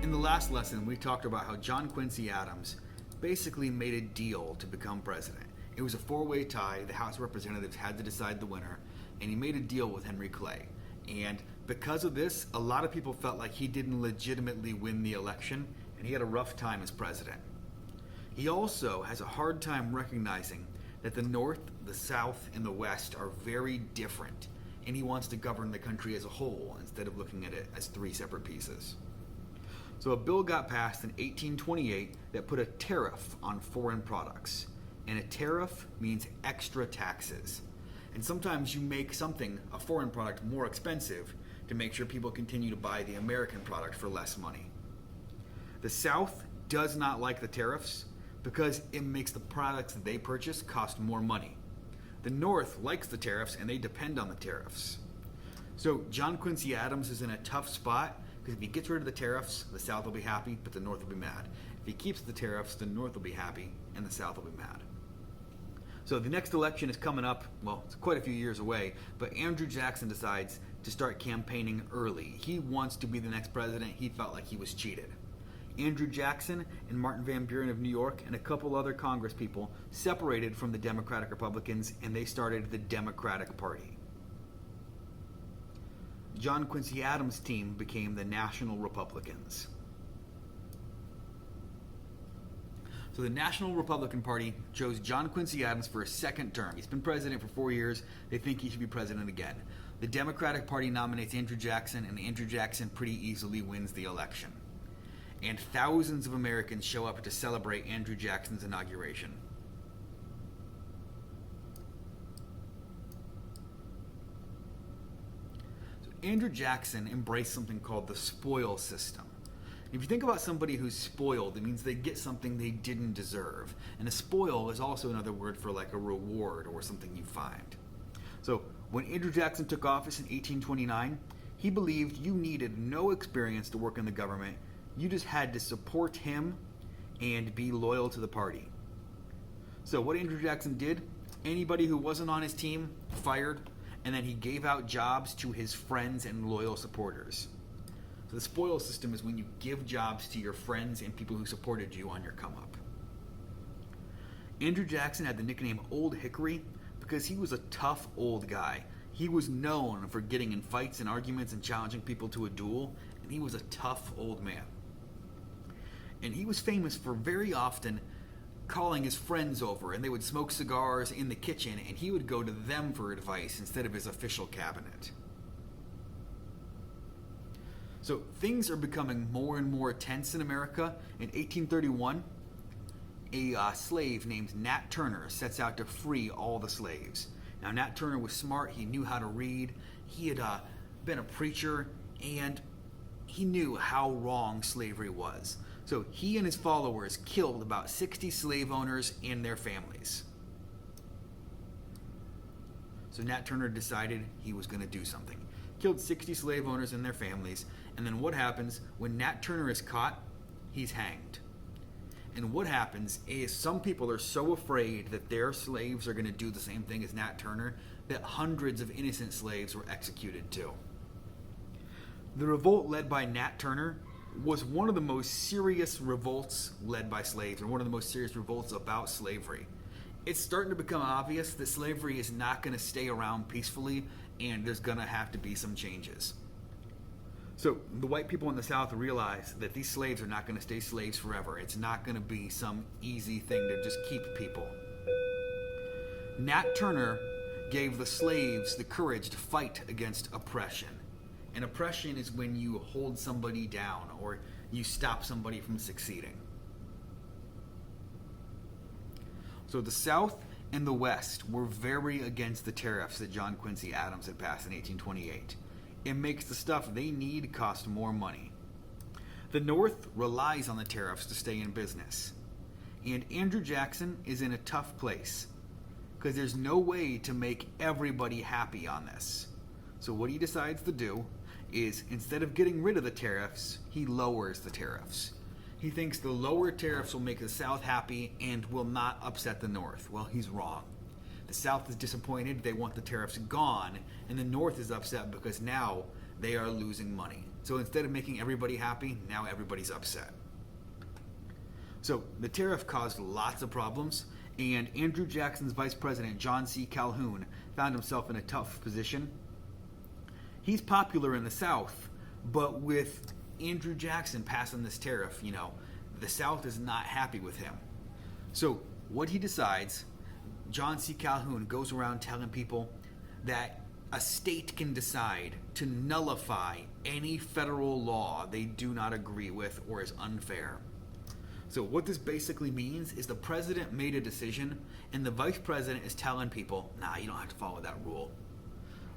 In the last lesson, we talked about how John Quincy Adams basically made a deal to become president. It was a four-way tie. The House of Representatives had to decide the winner, and he made a deal with Henry Clay. And because of this, a lot of people felt like he didn't legitimately win the election, and he had a rough time as president. He also has a hard time recognizing that the North, the South, and the West are very different, and he wants to govern the country as a whole instead of looking at it as three separate pieces. So a bill got passed in 1828 that put a tariff on foreign products. And a tariff means extra taxes. And sometimes you make something, a foreign product, more expensive to make sure people continue to buy the American product for less money. The South does not like the tariffs because it makes the products that they purchase cost more money. The North likes the tariffs and they depend on the tariffs. So John Quincy Adams is in a tough spot because if he gets rid of the tariffs, the South will be happy, but the North will be mad. If he keeps the tariffs, the North will be happy and the South will be mad. So the next election is coming up. Well, it's quite a few years away, but Andrew Jackson decides to start campaigning early. He wants to be the next president. He felt like he was cheated. Andrew Jackson and Martin Van Buren of New York and a couple other Congress people separated from the Democratic Republicans and they started the Democratic Party. John Quincy Adams' team became the National Republicans. So the National Republican Party chose John Quincy Adams for a second term. He's been president for 4 years. They think he should be president again. The Democratic Party nominates Andrew Jackson, and Andrew Jackson pretty easily wins the election. And thousands of Americans show up to celebrate Andrew Jackson's inauguration. So Andrew Jackson embraced something called the spoil system. If you think about somebody who's spoiled, it means they get something they didn't deserve. And a spoil is also another word for like a reward or something you find. So when Andrew Jackson took office in 1829, he believed you needed no experience to work in the government. You just had to support him and be loyal to the party. So what Andrew Jackson did, anybody who wasn't on his team, fired, and then he gave out jobs to his friends and loyal supporters. So the spoil system is when you give jobs to your friends and people who supported you on your come up. Andrew Jackson had the nickname Old Hickory because he was a tough old guy. He was known for getting in fights and arguments and challenging people to a duel, and he was a tough old man. And he was famous for very often calling his friends over, and they would smoke cigars in the kitchen, and he would go to them for advice instead of his official cabinet. So things are becoming more and more tense in America. In 1831, a slave named Nat Turner sets out to free all the slaves. Now, Nat Turner was smart. He knew how to read. He had been a preacher, and he knew how wrong slavery was. So he and his followers killed about 60 slave owners and their families. So Nat Turner decided he was going to do something. Killed 60 slave owners and their families. And then what happens when Nat Turner is caught? He's hanged. And what happens is some people are so afraid that their slaves are going to do the same thing as Nat Turner that hundreds of innocent slaves were executed too. The revolt led by Nat Turner was one of the most serious revolts led by slaves, and one of the most serious revolts about slavery. It's starting to become obvious that slavery is not going to stay around peacefully, and there's going to have to be some changes. So the white people in the South realize that these slaves are not going to stay slaves forever. It's not going to be some easy thing to just keep people. Nat Turner gave the slaves the courage to fight against oppression. And oppression is when you hold somebody down or you stop somebody from succeeding. So the South and the West were very against the tariffs that John Quincy Adams had passed in 1828. It makes the stuff they need cost more money. The North relies on the tariffs to stay in business. And Andrew Jackson is in a tough place because there's no way to make everybody happy on this. So what he decides to do is, instead of getting rid of the tariffs, he lowers the tariffs. He thinks the lower tariffs will make the South happy and will not upset the North. Well, he's wrong. The South is disappointed. They want the tariffs gone. And the North is upset because now they are losing money. So instead of making everybody happy, now everybody's upset. So the tariff caused lots of problems, and Andrew Jackson's vice president, John C. Calhoun, found himself in a tough position. He's popular in the South, but with Andrew Jackson passing this tariff, the South is not happy with him. So what he decides, John C. Calhoun goes around telling people that a state can decide to nullify any federal law they do not agree with or is unfair. So what this basically means is the president made a decision and the vice president is telling people, nah, you don't have to follow that rule.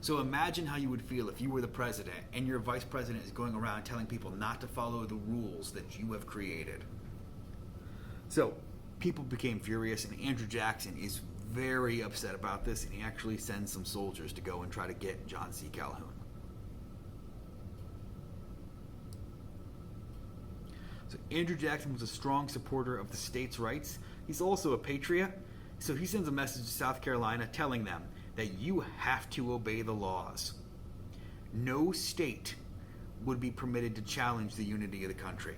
So imagine how you would feel if you were the president and your vice president is going around telling people not to follow the rules that you have created. So people became furious, and Andrew Jackson is very upset about this, and he actually sends some soldiers to go and try to get John C. Calhoun. So Andrew Jackson was a strong supporter of the states' rights. He's also a patriot, so he sends a message to South Carolina telling them that you have to obey the laws. No state would be permitted to challenge the unity of the country.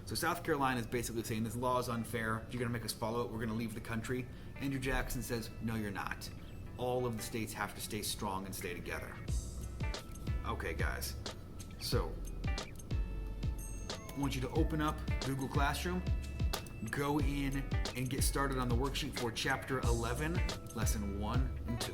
So South Carolina is basically saying this law is unfair. If you're going to make us follow it, we're going to leave the country. Andrew Jackson says, no, you're not. All of the states have to stay strong and stay together. Okay, guys. So I want you to open up Google Classroom, go in and get started on the worksheet for Chapter 11, Lesson 1 and 2.